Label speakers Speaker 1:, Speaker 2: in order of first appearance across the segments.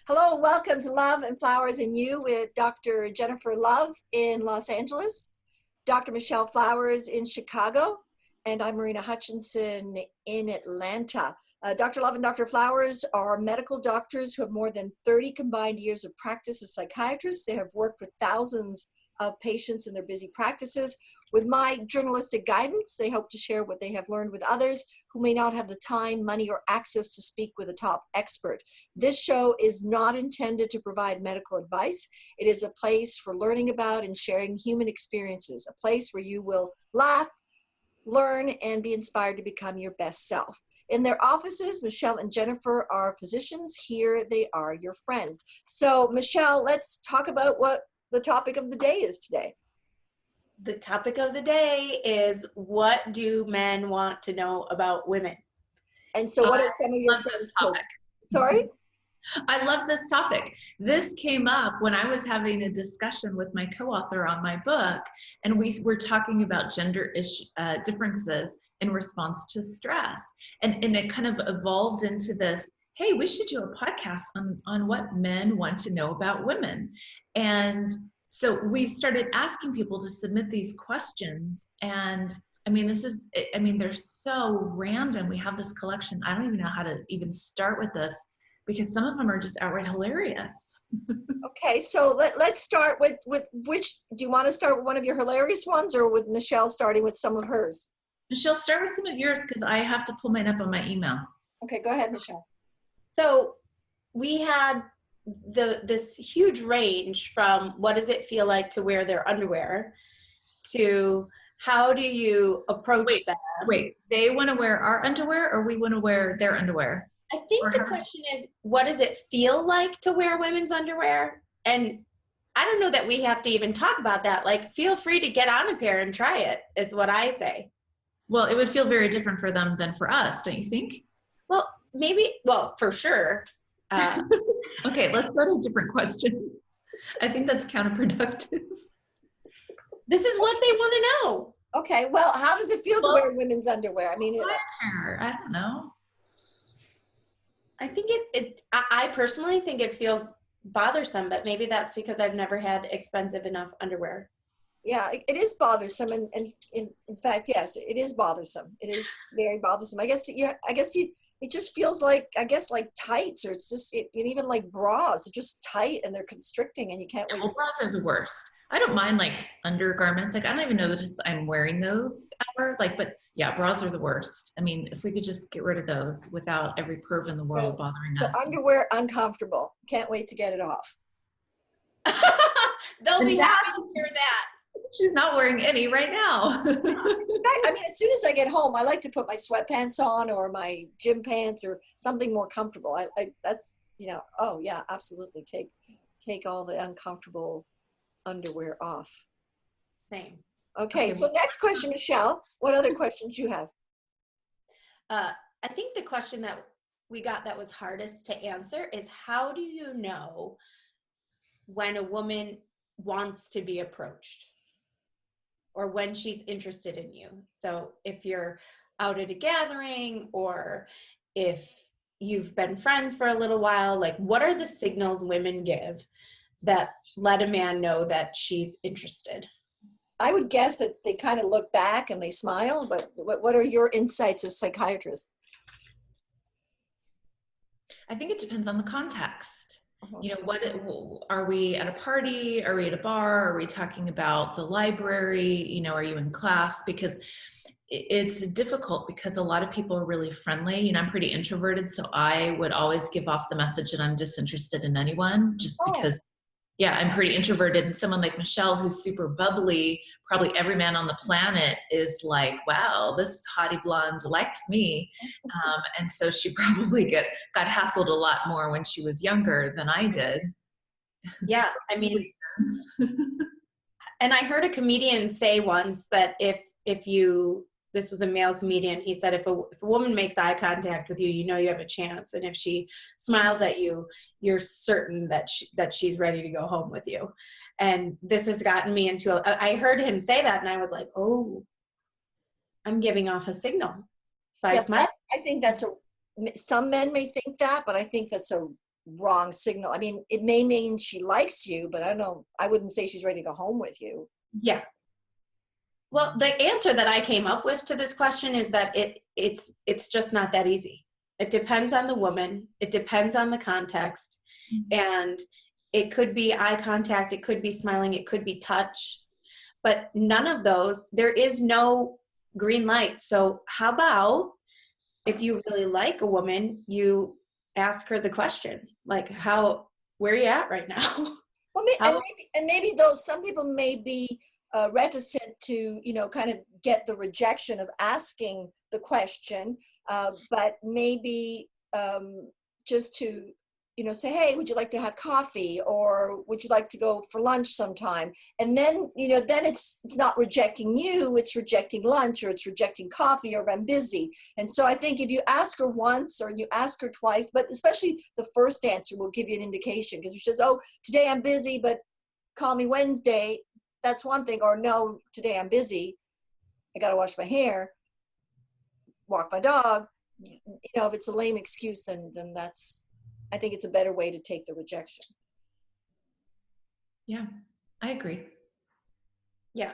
Speaker 1: Hello, welcome to Love and Flowers and You with Dr. Jennifer Love in Los Angeles, Dr. Michelle Flowers in Chicago, and I'm Marina Hutchinson in Atlanta. Dr. Love and Dr. Flowers are medical doctors who have more than 30 combined years of practice as psychiatrists. They have worked with thousands of patients in their busy practices. With my journalistic guidance, they hope to share what they have learned with others who may not have the time, money, or access to speak with a top expert. This show is not intended to provide medical advice. It is a place for learning about and sharing human experiences, a place where you will laugh, learn, and be inspired to become your best self. In their offices, Michelle and Jennifer are physicians. Here they are, your friends. So, Michelle, let's talk about what the topic of the day is today.
Speaker 2: The topic of the day is, what do men want to know about women?
Speaker 1: And so what are some of your friends topic? Sorry?
Speaker 3: I love this topic. This came up when I was having a discussion with my co-author on my book, and we were talking about gender differences in response to stress. And it kind of evolved into this, hey, we should do a podcast on what men want to know about women. And so we started asking people to submit these questions. And I mean, they're so random. We have this collection. I don't even know how to even start with this, because some of them are just outright hilarious.
Speaker 1: Okay, so let's start with which, do you want to start with one of your hilarious ones, or with Michelle starting with some of hers?
Speaker 3: Michelle, start with some of yours, because I have to pull mine up on my email.
Speaker 1: Okay, go ahead, Michelle.
Speaker 2: So we had this huge range from what does it feel like to wear their underwear to how do you approach them.
Speaker 3: Wait, they want to wear our underwear, or we want to wear their underwear?
Speaker 2: I think the question is, what does it feel like to wear women's underwear? And I don't know that we have to even talk about that. Like, feel free to get on a pair and try it, is what I say.
Speaker 3: Well, it would feel very different for them than for us, don't you think?
Speaker 2: Well, for sure.
Speaker 3: Okay, let's go to a different question. I think that's counterproductive.
Speaker 2: This is what they want to know.
Speaker 1: Okay, well, how does it feel to wear women's underwear? I mean,
Speaker 3: I don't know.
Speaker 2: I think I personally think it feels bothersome, but maybe that's because I've never had expensive enough underwear.
Speaker 1: Yeah, it is bothersome, and in fact, yes, it is bothersome. It is very bothersome. I guess it just feels like, like tights, or it's just, even like bras, are just tight and they're constricting and you can't wait.
Speaker 3: Well, bras are the worst. I don't mind like undergarments. Like, I don't even know that I'm wearing those ever. Like, but yeah, bras are the worst. I mean, if we could just get rid of those without every perv in the world bothering us.
Speaker 1: So underwear, uncomfortable. Can't wait to get it off.
Speaker 2: They'll be happy to hear that.
Speaker 3: She's not wearing any right now.
Speaker 1: I mean, as soon as I get home, I like to put my sweatpants on or my gym pants or something more comfortable. That's, oh yeah, absolutely. Take all the uncomfortable underwear off.
Speaker 2: Same.
Speaker 1: Okay, so next question, Michelle. What other questions you have?
Speaker 2: I think the question that we got that was hardest to answer is, how do you know when a woman wants to be approached, or when she's interested in you? So if you're out at a gathering, or if you've been friends for a little while, like, what are the signals women give that let a man know that she's interested?
Speaker 1: I would guess that they kind of look back and they smile, but what are your insights as psychiatrists?
Speaker 3: I think it depends on the context. What are we at a party? Are we at a bar? Are we talking about the library? Are you in class? Because it's difficult, because a lot of people are really friendly. I'm pretty introverted, so I would always give off the message that I'm disinterested in anyone, just because, yeah, I'm pretty introverted. And someone like Michelle, who's super bubbly, probably every man on the planet is like, wow, this hottie blonde likes me. And so she probably got hassled a lot more when she was younger than I did.
Speaker 2: Yeah, I mean, and I heard a comedian say once that if this was a male comedian, he said, if a woman makes eye contact with you, you have a chance. And if she smiles at you, you're certain that she's ready to go home with you. And this has gotten me into I heard him say that, and I was like, oh, I'm giving off a signal by smiling.
Speaker 1: I think that's some men may think that, but I think that's a wrong signal. I mean, it may mean she likes you, but I don't know. I wouldn't say she's ready to go home with you.
Speaker 2: Yeah. Well, the answer that I came up with to this question is that it's just not that easy. It depends on the woman. It depends on the context. And it could be eye contact. It could be smiling. It could be touch. But none of those, there is no green light. So how about if you really like a woman, you ask her the question, like, where are you at right now?
Speaker 1: Well, maybe those, some people may be reticent to, kind of get the rejection of asking the question, but maybe just to, say, hey, would you like to have coffee, or would you like to go for lunch sometime? And then, then it's not rejecting you, it's rejecting lunch, or it's rejecting coffee, or if I'm busy. And so I think if you ask her once or you ask her twice, but especially the first answer will give you an indication, because if she says, oh, today I'm busy, but call me Wednesday, that's one thing. Or no, today I'm busy, I got to wash my hair, walk my dog. If it's a lame excuse, then that's, I think it's a better way to take the rejection.
Speaker 3: Yeah, I agree.
Speaker 2: Yeah.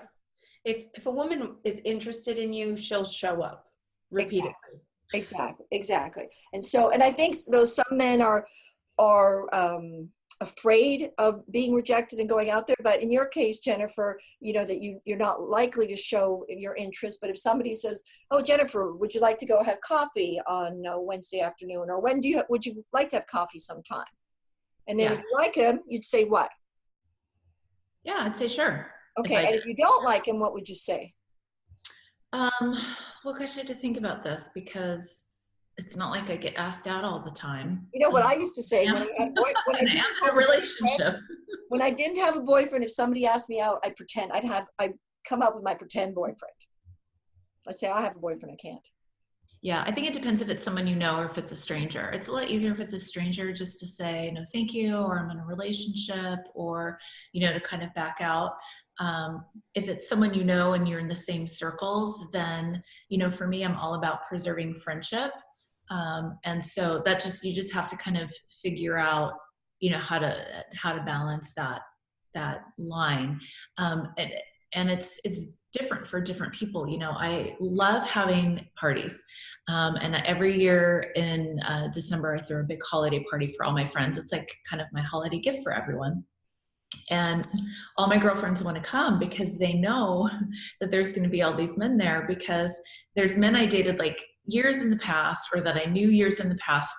Speaker 2: If a woman is interested in you, she'll show up repeatedly.
Speaker 1: Exactly. And so, and I think though some men are afraid of being rejected and going out there, but in your case, Jennifer, that you're not likely to show your interest. But if somebody says, oh, Jennifer, would you like to go have coffee on Wednesday afternoon, or would you like to have coffee sometime? And then if you like him, you'd say what?
Speaker 3: Yeah, I'd say sure.
Speaker 1: Okay. And if you don't like him, what would you say?
Speaker 3: Well, gosh, I have to think about this, because it's not like I get asked out all the time.
Speaker 1: You know what I used to say when I had
Speaker 3: a relationship.
Speaker 1: When I didn't have a boyfriend, if somebody asked me out, I'd pretend I'd come up with my pretend boyfriend. I'd say, I have a boyfriend, I can't.
Speaker 3: Yeah, I think it depends if it's someone you know or if it's a stranger. It's a lot easier if it's a stranger just to say, no, thank you, or I'm in a relationship, or, to kind of back out. If it's someone you know and you're in the same circles, then, for me, I'm all about preserving friendship. And so you just have to kind of figure out, how to balance that line. And it's different for different people. I love having parties. And every year in December, I throw a big holiday party for all my friends. It's like kind of my holiday gift for everyone. And all my girlfriends want to come because they know that there's going to be all these men there, because there's men I dated like years in the past, or that I knew years in the past,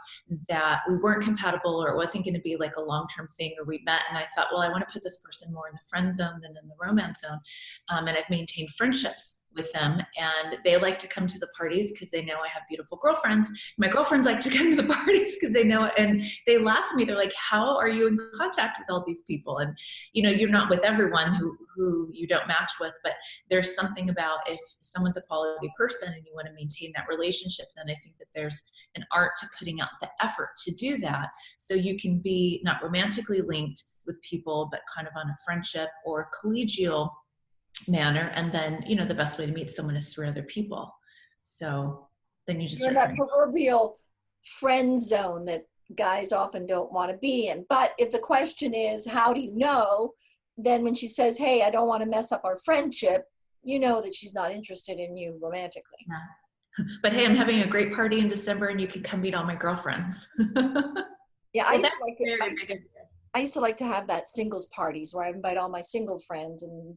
Speaker 3: that we weren't compatible, or it wasn't going to be like a long-term thing, or we met and I thought, well, I want to put this person more in the friend zone than in the romance zone. And I've maintained friendships with them, and they like to come to the parties because they know I have beautiful girlfriends. My girlfriends like to come to the parties because they know it, and they laugh at me. They're like, how are you in contact with all these people? And you're not with everyone who you don't match with, but there's something about, if someone's a quality person and you want to maintain that relationship, then I think that there's an art to putting out the effort to do that, so you can be not romantically linked with people, but kind of on a friendship or collegial manner. And then, the best way to meet someone is through other people. So then you just
Speaker 1: You're in that proverbial friend zone that guys often don't want to be in. But if the question is, how do you know? Then when she says, hey, I don't want to mess up our friendship, you know that she's not interested in you romantically.
Speaker 3: Yeah. But hey, I'm having a great party in December and you can come meet all my girlfriends.
Speaker 1: Yeah, I used to like to have that singles parties where I invite all my single friends, and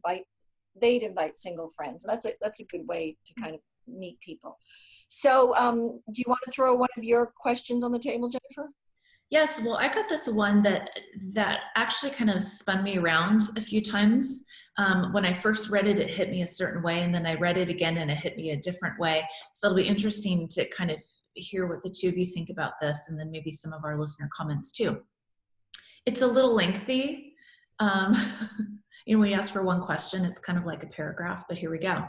Speaker 1: they'd invite single friends. And that's a good way to kind of meet people. So do you want to throw one of your questions on the table, Jennifer?
Speaker 3: Yes, well, I got this one that actually kind of spun me around a few times. When I first read it, it hit me a certain way, and then I read it again and it hit me a different way. So it'll be interesting to kind of hear what the two of you think about this, and then maybe some of our listener comments too. It's a little lengthy. When you ask for one question, it's kind of like a paragraph, but here we go.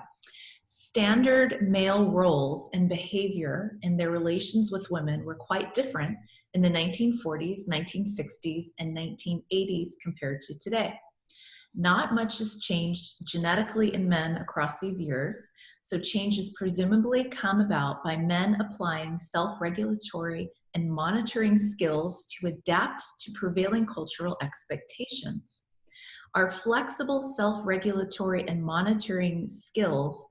Speaker 3: Standard male roles and behavior in their relations with women were quite different in the 1940s, 1960s, and 1980s compared to today. Not much has changed genetically in men across these years, so change has presumably come about by men applying self-regulatory and monitoring skills to adapt to prevailing cultural expectations. Our flexible self-regulatory and monitoring skills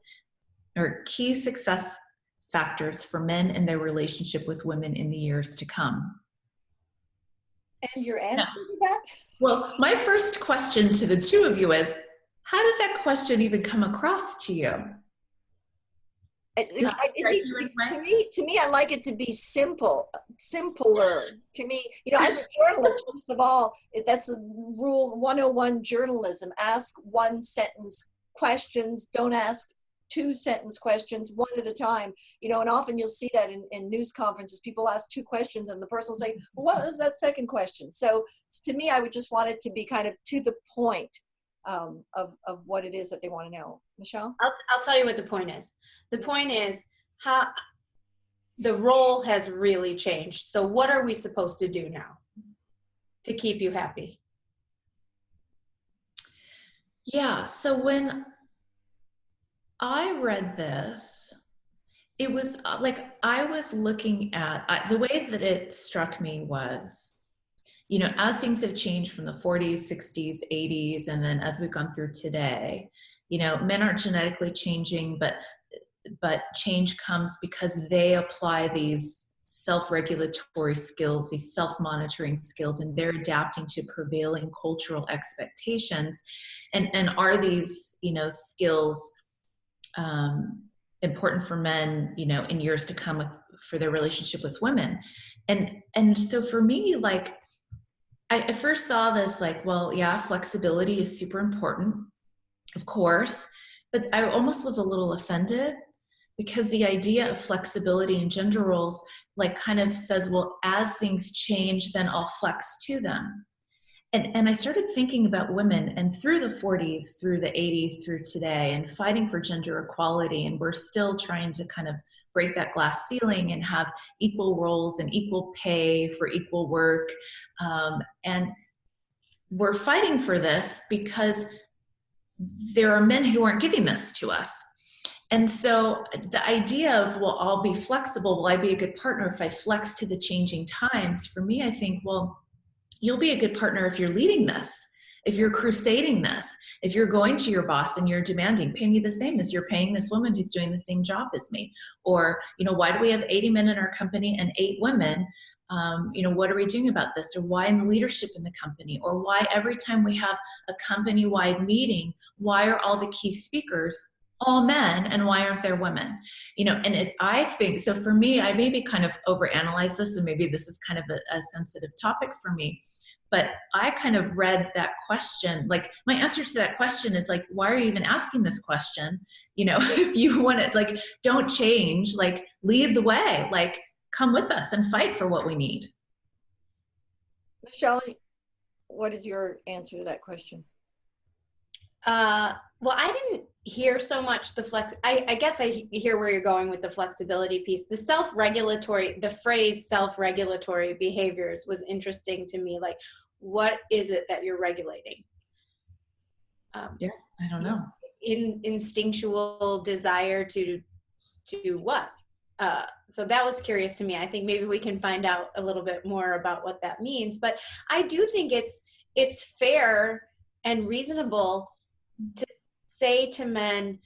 Speaker 3: are key success factors for men in their relationship with women in the years to come.
Speaker 1: And your answer to that?
Speaker 3: Well, my first question to the two of you is, how does that question even come across to you?
Speaker 1: To me, I like it to be simpler. To me, as a journalist, first of all, that's rule 101 journalism. Ask one sentence questions. Don't ask 2-sentence questions, one at a time. And often you'll see that in news conferences, people ask 2 questions and the person will say, well, what was that second question? So to me, I would just want it to be kind of to the point of what it is that they want to know. Michelle?
Speaker 2: I'll tell you what the point is. The point is how the role has really changed. So what are we supposed to do now to keep you happy?
Speaker 3: Yeah, so when I read this, it was like I was looking at, the way that it struck me was, as things have changed from the 40s, 60s, 80s, and then as we've gone through today, men aren't genetically changing, but change comes because they apply these self-regulatory skills, these self-monitoring skills, and they're adapting to prevailing cultural expectations. And are these, skills important for men, in years to come for their relationship with women? And so for me, like, I first saw this like, well, yeah, flexibility is super important, of course, but I almost was a little offended because the idea of flexibility in gender roles like kind of says, well, as things change, then I'll flex to them. And I started thinking about women, and through the 40s, through the 80s, through today, and fighting for gender equality, and we're still trying to kind of break that glass ceiling and have equal roles and equal pay for equal work. And we're fighting for this because there are men who aren't giving this to us. And so the idea of, well, I'll be flexible, will I be a good partner if I flex to the changing times? For me, I think, well, you'll be a good partner if you're leading this, if you're crusading this, if you're going to your boss and you're demanding, pay me the same as you're paying this woman who's doing the same job as me. Or, why do we have 80 men in our company and 8 women? What are we doing about this? Or why in the leadership in the company? Or why every time we have a company-wide meeting, why are all the key speakers all men and why aren't there women? I think, so for me, I maybe kind of overanalyze this, and maybe this is kind of a sensitive topic for me, but I kind of read that question, like my answer to that question is like, why are you even asking this question? If you want to, like, don't change, like lead the way, like come with us and fight for what we need.
Speaker 1: Michelle, what is your answer to that question?
Speaker 2: Well, I didn't hear so much the flex. I guess I hear where you're going with the flexibility piece. The self-regulatory, the phrase self-regulatory behaviors was interesting to me. Like, what is it that you're regulating?
Speaker 3: Yeah, I don't know.
Speaker 2: Instinctual desire to what? So that was curious to me. I think maybe we can find out a little bit more about what that means. But I do think it's fair and reasonable to say to men,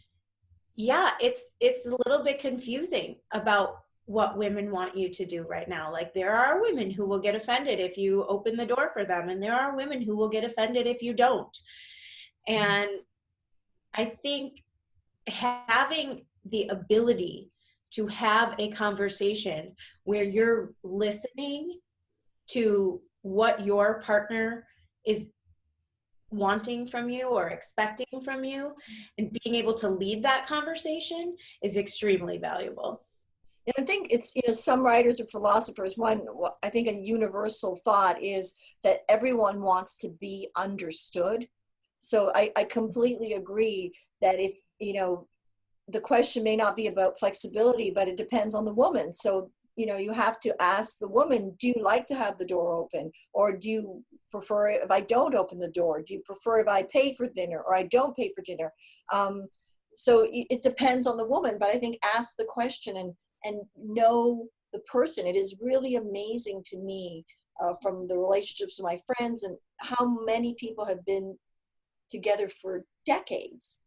Speaker 2: yeah, it's a little bit confusing about what women want you to do right now. Like, there are women who will get offended if you open the door for them, and there are women who will get offended if you don't. And I think having the ability to have a conversation where you're listening to what your partner is wanting from you or expecting from you, and being able to lead that conversation is extremely valuable.
Speaker 1: And I think it's, some writers or philosophers, I think a universal thought is that everyone wants to be understood. So I completely agree that if, the question may not be about flexibility, but it depends on the woman. So, you have to ask the woman, do you like to have the door open? Or do you prefer if I don't open the door? Do you prefer if I pay for dinner or I don't pay for dinner? So it depends on the woman, but I think ask the question and know the person. It is really amazing to me from the relationships with my friends and how many people have been together for decades,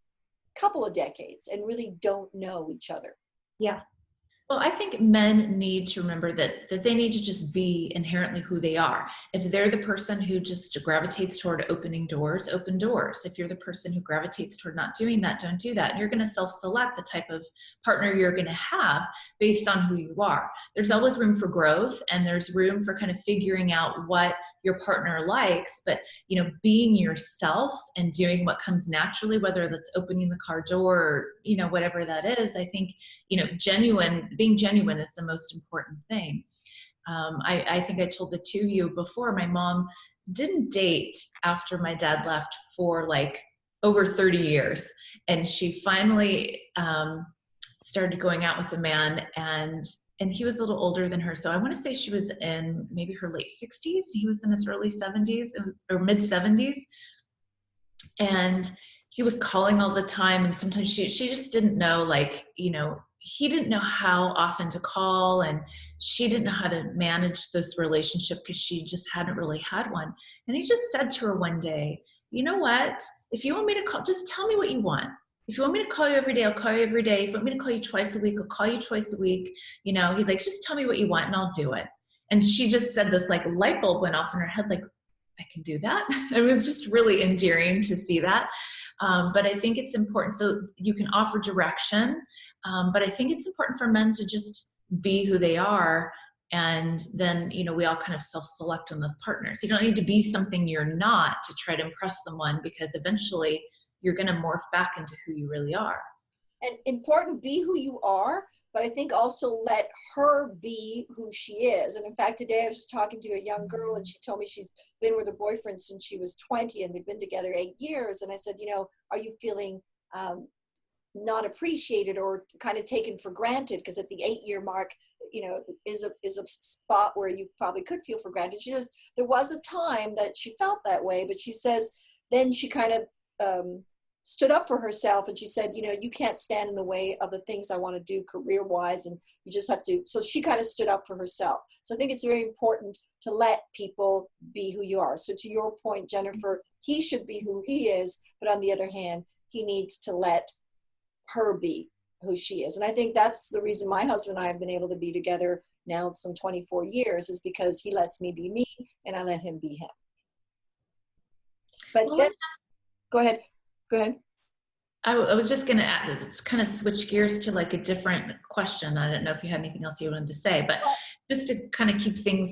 Speaker 1: couple of decades, and really don't know each other.
Speaker 2: Yeah.
Speaker 3: Well, I think men need to remember that they need to just be inherently who they are. If they're the person who just gravitates toward opening doors, open doors. If you're the person who gravitates toward not doing that, don't do that. And you're going to self-select the type of partner you're going to have based on who you are. There's always room for growth, and there's room for kind of figuring out what your partner likes, but being yourself and doing what comes naturally, whether that's opening the car door or whatever that is. I think being genuine is the most important thing. I think I told the two of you before, my mom didn't date after my dad left for like over 30 years, and she finally started going out with a man, and he was a little older than her. So I want to say she was in maybe her late 60s. He was in his early 70s or mid 70s. And he was calling all the time. And sometimes she just didn't know, he didn't know how often to call, and she didn't know how to manage this relationship because she just hadn't really had one. And he just said to her one day, you know what? If you want me to call, just tell me what you want. If you want me to call you every day, I'll call you every day. If you want me to call you twice a week, I'll call you twice a week. He's like, just tell me what you want and I'll do it. And she just said this light bulb went off in her head, I can do that. It was just really endearing to see that. But I think it's important. So you can offer direction, but I think it's important for men to just be who they are. And then, we all kind of self-select on those partners. You don't need to be something you're not to try to impress someone, because eventually you're going to morph back into who you really are.
Speaker 1: And important, be who you are, but I think also let her be who she is. And in fact, today I was just talking to a young girl, and she told me she's been with a boyfriend since she was 20, and they've been together 8 years. And I said, are you feeling not appreciated or kind of taken for granted? Because at the 8-year mark, is a spot where you probably could feel for granted. She says there was a time that she felt that way, but she says then she kind of stood up for herself, and she said, you can't stand in the way of the things I want to do career-wise, and you just have to. So she kind of stood up for herself. So I think it's very important to let people be who you are. So to your point, Jennifer, he should be who he is, but on the other hand, he needs to let her be who she is. And I think that's the reason my husband and I have been able to be together now some 24 years, is because he lets me be me and I let him be him. But then, go ahead.
Speaker 3: I was just going to add, it's kind of switch gears to a different question. I don't know if you had anything else you wanted to say, but just to kind of keep things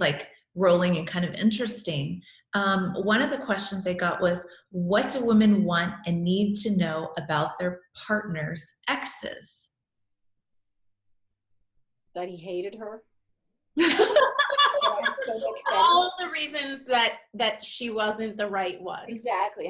Speaker 3: rolling and kind of interesting. One of the questions I got was, what do women want and need to know about their partner's exes?
Speaker 1: That he hated her.
Speaker 2: All the reasons that she wasn't the right one.
Speaker 1: Exactly.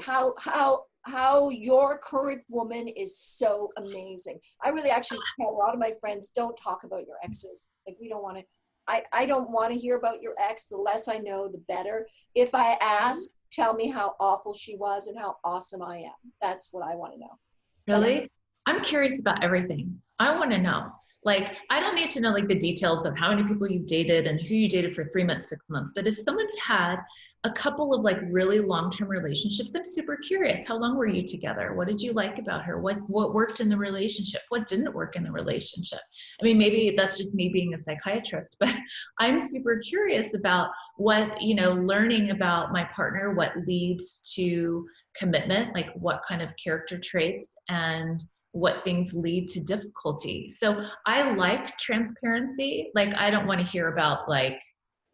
Speaker 1: How your current woman is so amazing. I really actually tell a lot of my friends, don't talk about your exes. We don't want to. I don't want to hear about your ex. The less I know, the better. If I ask, tell me how awful she was and how awesome I am. That's what I want to know.
Speaker 3: Really? I'm curious about everything. I want to know. I don't need to know the details of how many people you've dated and who you dated for 3 months, 6 months. But if someone's had a couple of really long-term relationships, I'm super curious. How long were you together? What did you like about her? What worked in the relationship? What didn't work in the relationship? I mean, maybe that's just me being a psychiatrist, but I'm super curious about what, learning about my partner, what leads to commitment, what kind of character traits, and what things lead to difficulty. So I like transparency. I don't want to hear about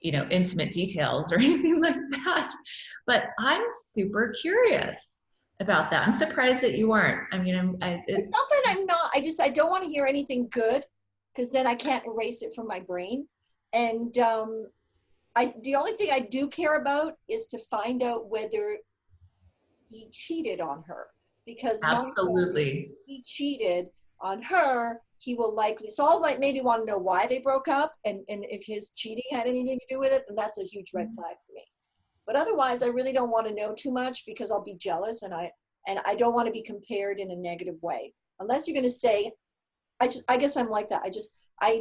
Speaker 3: intimate details or anything like that, but I'm super curious about that. I'm surprised that you aren't. I mean,
Speaker 1: it's not that I'm not. I don't want to hear anything good, because then I can't erase it from my brain. And the only thing I do care about is to find out whether he cheated on her. Because
Speaker 3: absolutely,
Speaker 1: he cheated on her, he will likely. So I'll maybe want to know why they broke up, and if his cheating had anything to do with it, then that's a huge red flag for me. But otherwise, I really don't want to know too much, because I'll be jealous, and I don't want to be compared in a negative way. Unless you're going to say, I guess I'm like that. I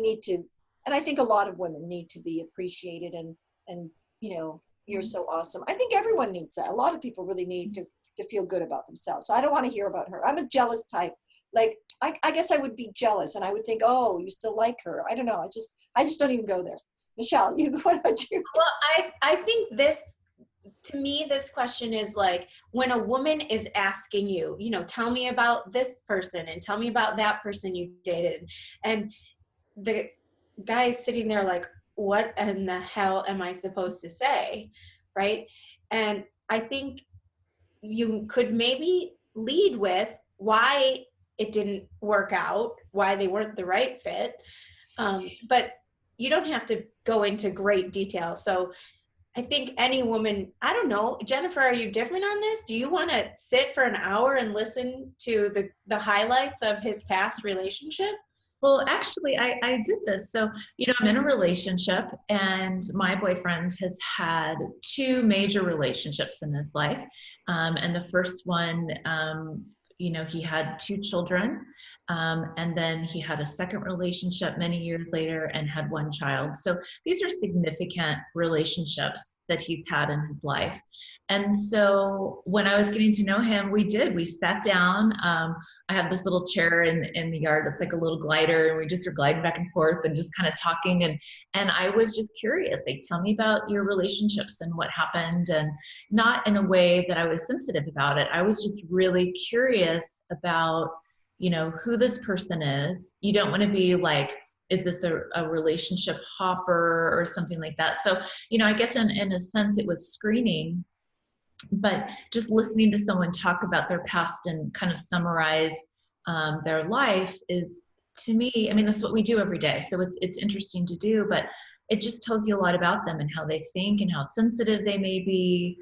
Speaker 1: And I think a lot of women need to be appreciated and you're so awesome. I think everyone needs that. A lot of people really need to feel good about themselves. So I don't want to hear about her. I'm a jealous type. Like, I guess I would be jealous and I would think, oh, you still like her. I don't know. I just don't even go there. Michelle, what about you?
Speaker 2: Well, I think to me, this question is like, when a woman is asking you, tell me about this person and tell me about that person you dated. And the guy is sitting there like, what in the hell am I supposed to say? Right. And I think you could maybe lead with why it didn't work out, why they weren't the right fit. But you don't have to go into great detail. So I think any woman, I don't know, Jennifer, are you different on this? Do you want to sit for an hour and listen to the highlights of his past relationship?
Speaker 3: Well, actually, I did this. So, I'm in a relationship and my boyfriend has had 2 major relationships in his life. And the first one, he had 2 children. And then he had a second relationship many years later and had 1 child. So these are significant relationships that he's had in his life. And so when I was getting to know him, we sat down. I have this little chair in the yard that's like a little glider, and we just were gliding back and forth and just kind of talking. And I was just curious, like, tell me about your relationships and what happened, and not in a way that I was sensitive about it. I was just really curious about, who this person is. You don't want to be like, is this a relationship hopper or something like that? So, I guess in a sense it was screening, but just listening to someone talk about their past and kind of summarize their life is, to me, I mean, that's what we do every day. So it's interesting to do, but it just tells you a lot about them and how they think and how sensitive they may be.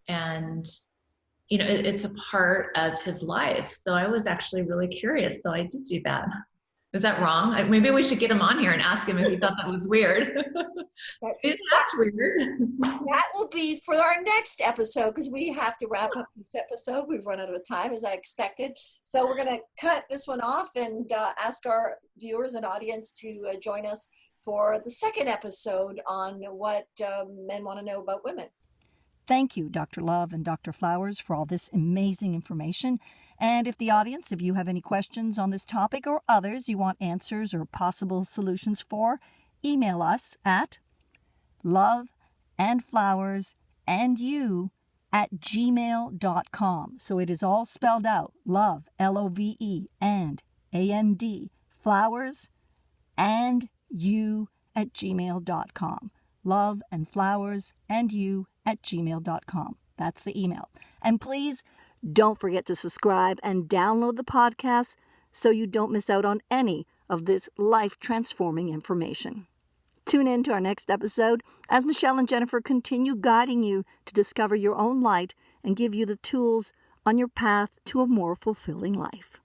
Speaker 3: And it's a part of his life. So I was actually really curious. So I did do that. Is that wrong? Maybe we should get him on here and ask him if he thought that was weird. That's weird.
Speaker 1: That will be for our next episode, because we have to wrap up this episode. We've run out of time, as I expected. So we're going to cut this one off and ask our viewers and audience to join us for the second episode on what men want to know about women. Thank you, Dr. Love and Dr. Flowers, for all this amazing information. And if you have any questions on this topic or others you want answers or possible solutions for, email us at loveandflowersandyou@gmail.com. So it is all spelled out. Love, L-O-V-E, and A-N-D, flowers, and you@gmail.com. loveandflowersandyou@gmail.com. That's the email. And please don't forget to subscribe and download the podcast so you don't miss out on any of this life-transforming information. Tune in to our next episode as Michelle and Jennifer continue guiding you to discover your own light and give you the tools on your path to a more fulfilling life.